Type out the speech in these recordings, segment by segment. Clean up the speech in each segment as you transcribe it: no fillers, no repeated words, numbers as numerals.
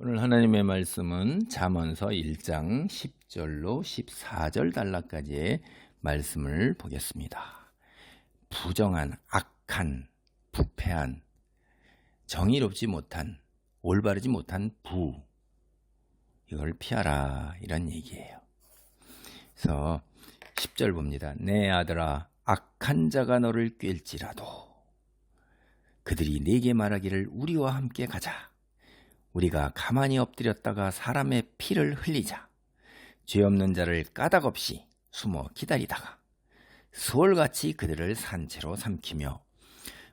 오늘 하나님의 말씀은 잠언서 1장 10절로 14절 단락까지의 말씀을 보겠습니다. 부정한, 악한, 부패한, 정의롭지 못한, 올바르지 못한 이걸 피하라, 이런 얘기예요. 그래서 10절 봅니다. 내 아들아, 악한 자가 너를 꿰일지라도 그들이 네게 말하기를 우리와 함께 가자. 우리가 가만히 엎드렸다가 사람의 피를 흘리자. 죄 없는 자를 까닭없이 숨어 기다리다가 수월같이 그들을 산채로 삼키며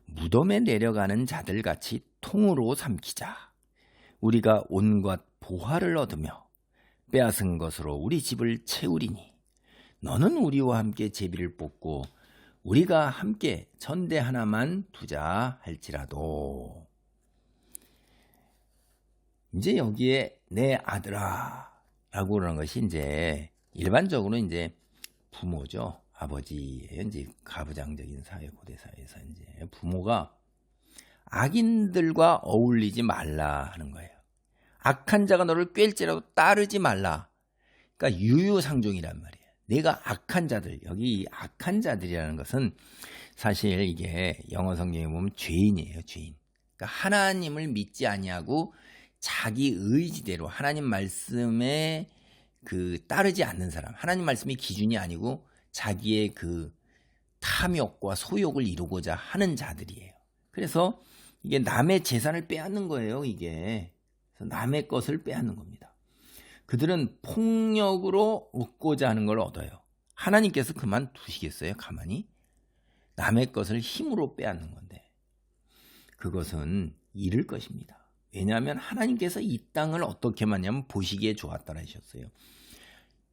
무덤에 내려가는 자들같이 통으로 삼키자. 우리가 온갖 보화를 얻으며 빼앗은 것으로 우리 집을 채우리니 너는 우리와 함께 제비를 뽑고 우리가 함께 전대 하나만 두자 할지라도. 이제 여기에 내 아들아 라고 그러는 것이 이제 일반적으로 이제 부모죠. 아버지예요. 이제 가부장적인 사회, 고대사회에서 이제 부모가 악인들과 어울리지 말라 하는 거예요. 악한 자가 너를 꿰일지라도 따르지 말라. 그러니까 유유상종이란 말이에요. 내가 악한 자들, 여기 악한 자들이라는 것은 사실 이게 영어 성경에 보면 죄인이에요. 죄인. 그러니까 하나님을 믿지 아니하고 자기 의지대로 하나님 말씀에 따르지 않는 사람, 하나님 말씀이 기준이 아니고 자기의 탐욕과 소욕을 이루고자 하는 자들이에요. 그래서 이게 남의 재산을 빼앗는 거예요. 이게 그래서 남의 것을 빼앗는 겁니다. 그들은 폭력으로 얻고자 하는 걸 얻어요. 하나님께서 그만 두시겠어요? 가만히? 남의 것을 힘으로 빼앗는 건데 그것은 잃을 것입니다. 왜냐하면 하나님께서 이 땅을 어떻게 만냐면 보시기에 좋았다라 하셨어요.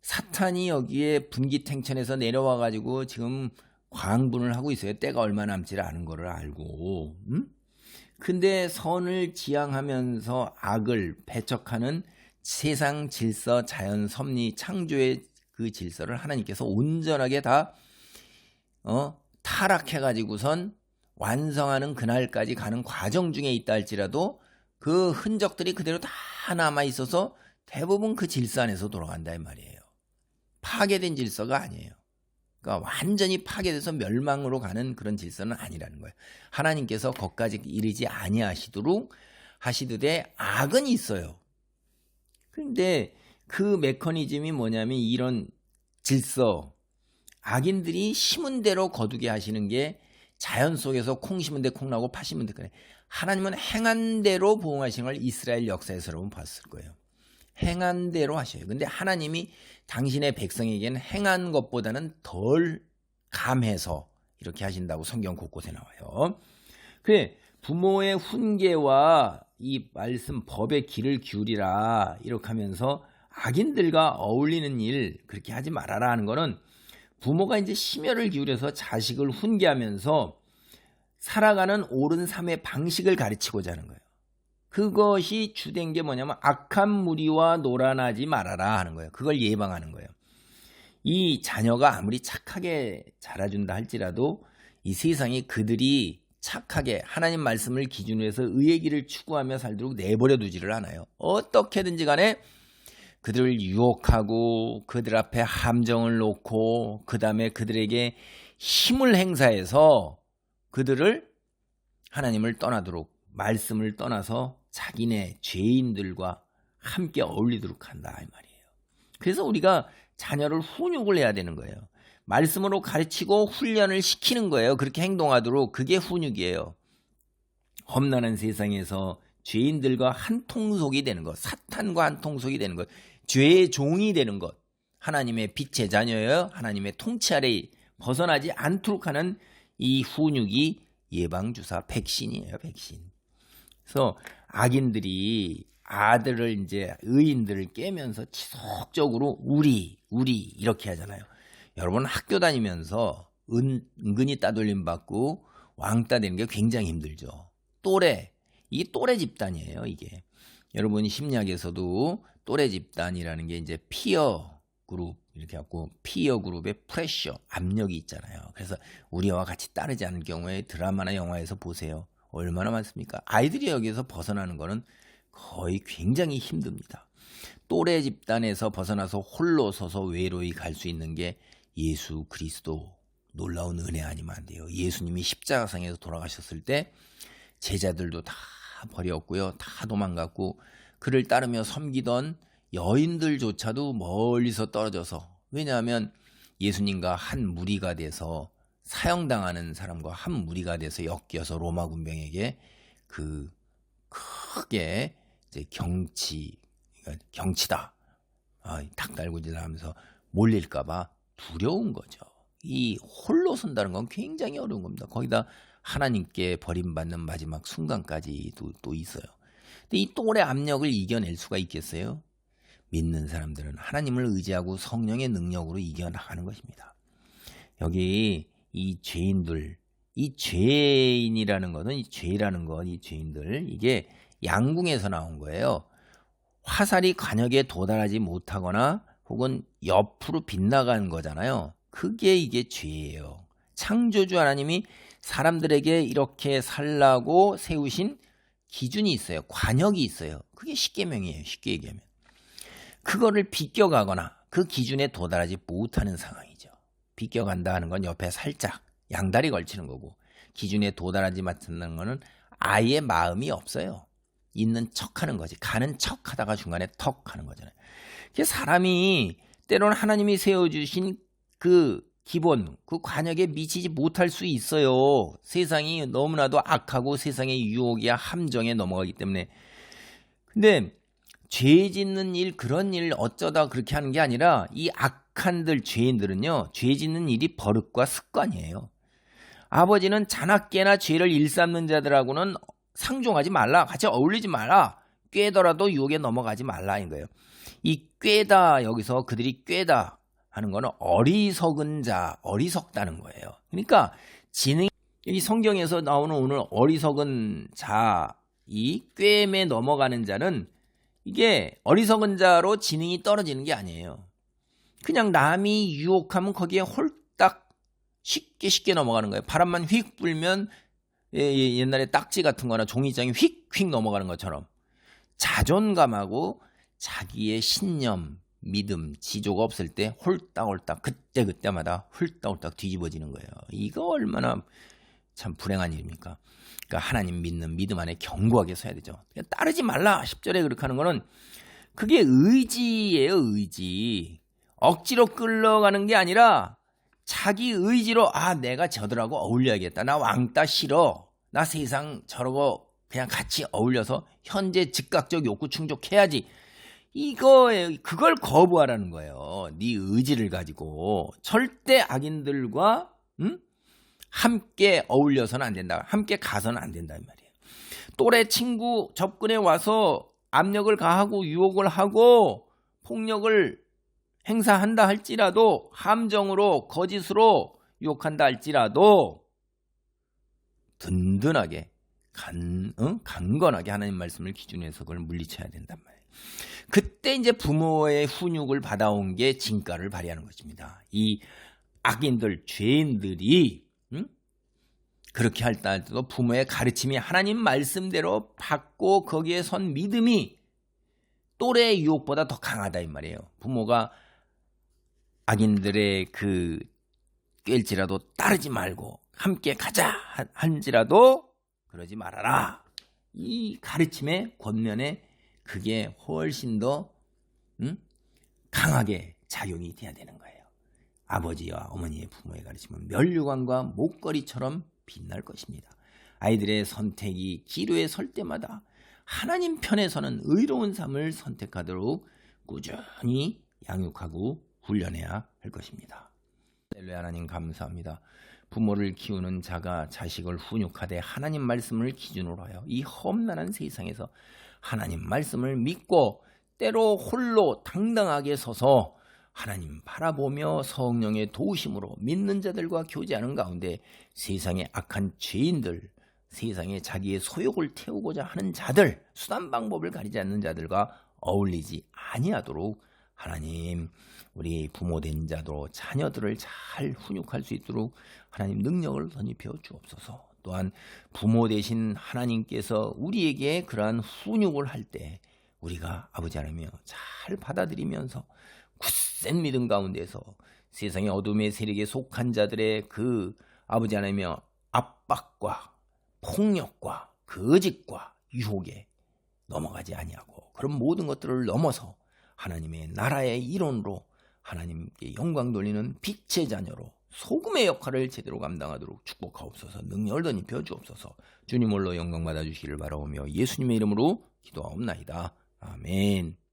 사탄이 여기에 분기탱천에서 내려와 가지고 지금 광분을 하고 있어요. 때가 얼마 남지 않은 거를 알고. 근데 선을 지향하면서 악을 배척하는 세상 질서, 자연 섭리, 창조의 그 질서를 하나님께서 온전하게 다 타락해 가지고선 완성하는 그날까지 가는 과정 중에 있다 할지라도 그 흔적들이 그대로 다 남아 있어서 대부분 그 질서 안에서 돌아간다 이 말이에요. 파괴된 질서가 아니에요. 그러니까 완전히 파괴돼서 멸망으로 가는 그런 질서는 아니라는 거예요. 하나님께서 거기까지 이르지 아니하시도록 하시되 악은 있어요. 그런데 그 메커니즘이 뭐냐면 이런 질서, 악인들이 심은 대로 거두게 하시는 게 자연 속에서 콩 심은 데 콩 나고 파 심은 데 그래. 하나님은 행한 대로 보응하시는 걸 이스라엘 역사에서 여러분 봤을 거예요. 행한 대로 하셔요. 근데 하나님이 당신의 백성에게는 행한 것보다는 덜 감해서 이렇게 하신다고 성경 곳곳에 나와요. 그래, 부모의 훈계와 이 말씀 법의 길을 기울이라 이렇게 하면서 악인들과 어울리는 일 그렇게 하지 말아라 하는 거는 부모가 이제 심혈을 기울여서 자식을 훈계하면서 살아가는 옳은 삶의 방식을 가르치고자 하는 거예요. 그것이 주된 게 뭐냐면 악한 무리와 놀아나지 말아라 하는 거예요. 그걸 예방하는 거예요. 이 자녀가 아무리 착하게 자라준다 할지라도 이 세상이 그들이 착하게 하나님 말씀을 기준으로 해서 의의 길을 추구하며 살도록 내버려 두지를 않아요. 어떻게든지 간에 그들을 유혹하고 그들 앞에 함정을 놓고 그 다음에 그들에게 힘을 행사해서 그들을 하나님을 떠나도록 말씀을 떠나서 자기네 죄인들과 함께 어울리도록 한다 이 말이에요. 그래서 우리가 자녀를 훈육을 해야 되는 거예요. 말씀으로 가르치고 훈련을 시키는 거예요. 그렇게 행동하도록. 그게 훈육이에요. 험난한 세상에서 죄인들과 한 통속이 되는 것, 사탄과 한 통속이 되는 것, 죄의 종이 되는 것, 하나님의 빛의 자녀예요. 하나님의 통치 아래 벗어나지 않도록 하는 이 훈육이 예방주사 백신이에요. 백신. 그래서 악인들이 아들을 이제 의인들을 깨면서 지속적으로 우리 이렇게 하잖아요. 여러분 학교 다니면서 은근히 따돌림 받고 왕따 되는 게 굉장히 힘들죠. 이게 또래 집단이에요. 이게 여러분 심리학에서도 또래 집단이라는 게 이제 피어 그룹 이렇게 갖고 피어 그룹의 프레셔 압력이 있잖아요. 그래서 우리와 같이 따르지 않을 경우에 드라마나 영화에서 보세요. 얼마나 많습니까? 아이들이 여기에서 벗어나는 거는 거의 굉장히 힘듭니다. 또래 집단에서 벗어나서 홀로 서서 외로이 갈 수 있는 게 예수 그리스도 놀라운 은혜 아니면 안 돼요. 예수님이 십자가상에서 돌아가셨을 때 제자들도 다 버렸고요. 다 도망갔고 그를 따르며 섬기던 여인들조차도 멀리서 떨어져서, 왜냐하면 예수님과 한 무리가 돼서 사형당하는 사람과 한 무리가 돼서 엮여서 로마 군병에게 그 크게 이제 경치다, 닭달구지다 하면서 몰릴까봐 두려운 거죠. 이 홀로 선다는 건 굉장히 어려운 겁니다. 거기다 하나님께 버림받는 마지막 순간까지도 또 있어요. 근데 이 또래 압력을 이겨낼 수가 있겠어요? 믿는 사람들은 하나님을 의지하고 성령의 능력으로 이겨나가는 것입니다. 여기 이 죄인들, 이 죄인이라는 것은, 이 죄라는 것, 이 죄인들, 이게 양궁에서 나온 거예요. 화살이 관역에 도달하지 못하거나 혹은 옆으로 빗나간 거잖아요. 그게 이게 죄예요. 창조주 하나님이 사람들에게 이렇게 살라고 세우신 기준이 있어요. 관역이 있어요. 그게 십계명이에요. 쉽게 얘기하면. 그거를 비껴가거나 그 기준에 도달하지 못하는 상황이죠. 비껴간다 하는 건 옆에 살짝 양다리 걸치는 거고, 기준에 도달하지 못하는 거는 아예 마음이 없어요. 있는 척하는 거지. 가는 척하다가 중간에 턱 하는 거잖아요. 사람이 때로는 하나님이 세워주신 그 기본, 그 관역에 미치지 못할 수 있어요. 세상이 너무나도 악하고 세상의 유혹이야 함정에 넘어가기 때문에. 근데 죄 짓는 일, 그런 일 어쩌다 그렇게 하는 게 아니라 이 악한들, 죄인들은요, 죄 짓는 일이 버릇과 습관이에요. 아버지는 자나깨나 죄를 일삼는 자들하고는 상종하지 말라, 같이 어울리지 마라, 꿰더라도 유혹에 넘어가지 말라인 거예요. 이 꿰다, 여기서 그들이 꿰다 하는 거는 어리석은 자, 어리석다는 거예요. 그러니까 이 성경에서 나오는 오늘 어리석은 자, 이 꿰매 넘어가는 자는 이게 어리석은 자로 지능이 떨어지는 게 아니에요. 그냥 남이 유혹하면 거기에 홀딱 쉽게 넘어가는 거예요. 바람만 휙 불면 옛날에 딱지 같은 거나 종이장이 휙휙 넘어가는 것처럼 자존감하고 자기의 신념, 믿음, 지조가 없을 때 홀딱홀딱 그때마다 홀딱홀딱 뒤집어지는 거예요. 이거 얼마나 참 불행한 일입니까? 그러니까 하나님 믿는 믿음 안에 견고하게 서야 되죠. 따르지 말라 10절에 그렇게 하는 거는 그게 의지예요. 의지. 억지로 끌러가는 게 아니라 자기 의지로 내가 저들하고 어울려야겠다. 나 왕따 싫어. 나 세상 저러고 그냥 같이 어울려서 현재 즉각적 욕구 충족해야지. 그걸 거부하라는 거예요. 네 의지를 가지고 절대 악인들과 함께 어울려서는 안 된다. 함께 가서는 안 된다 이 말이에요. 또래 친구 접근해 와서 압력을 가하고 유혹을 하고 폭력을 행사한다 할지라도, 함정으로 거짓으로 유혹한다 할지라도 든든하게 강건하게 하나님 말씀을 기준으로 해서 그걸 물리쳐야 된단 말이에요. 그때 이제 부모의 훈육을 받아온 게 진가를 발휘하는 것입니다. 이 악인들, 죄인들이 그렇게 할 때도 부모의 가르침이 하나님 말씀대로 받고 거기에 선 믿음이 또래의 유혹보다 더 강하다 이 말이에요. 부모가 악인들의 그 꿰일지라도 따르지 말고 함께 가자 한지라도 그러지 말아라. 이 가르침의 권면에 그게 훨씬 더 강하게 작용이 돼야 되는 거예요. 아버지와 어머니의 부모의 가르침은 면류관과 목걸이처럼 빛날 것입니다. 아이들의 선택이 기로에 설 때마다 하나님 편에 서는 의로운 삶을 선택하도록 꾸준히 양육하고 훈련해야 할 것입니다. 할렐루야. 하나님 감사합니다. 부모를 키우는 자가 자식을 훈육하되 하나님 말씀을 기준으로 하여 이 험난한 세상에서 하나님 말씀을 믿고 때로 홀로 당당하게 서서 하나님 바라보며 성령의 도우심으로 믿는 자들과 교제하는 가운데 세상의 악한 죄인들, 세상에 자기의 소욕을 태우고자 하는 자들, 수단 방법을 가리지 않는 자들과 어울리지 아니하도록 하나님, 우리 부모된 자도 자녀들을 잘 훈육할 수 있도록 하나님 능력을 덧입혀 주옵소서. 또한 부모 되신 하나님께서 우리에게 그러한 훈육을 할 때 우리가 아버지 하나님이여 잘 받아들이면서 굳센 믿음 가운데서 세상의 어둠의 세력에 속한 자들의 그 아버지 하나님이여 압박과 폭력과 거짓과 유혹에 넘어가지 아니하고 그런 모든 것들을 넘어서 하나님의 나라의 일원으로 하나님께 영광 돌리는 빛의 자녀로 소금의 역할을 제대로 감당하도록 축복하옵소서. 능력을 덧입혀 주옵소서. 주님 홀로 영광 받아주시기를 바라오며 예수님의 이름으로 기도하옵나이다. 아멘.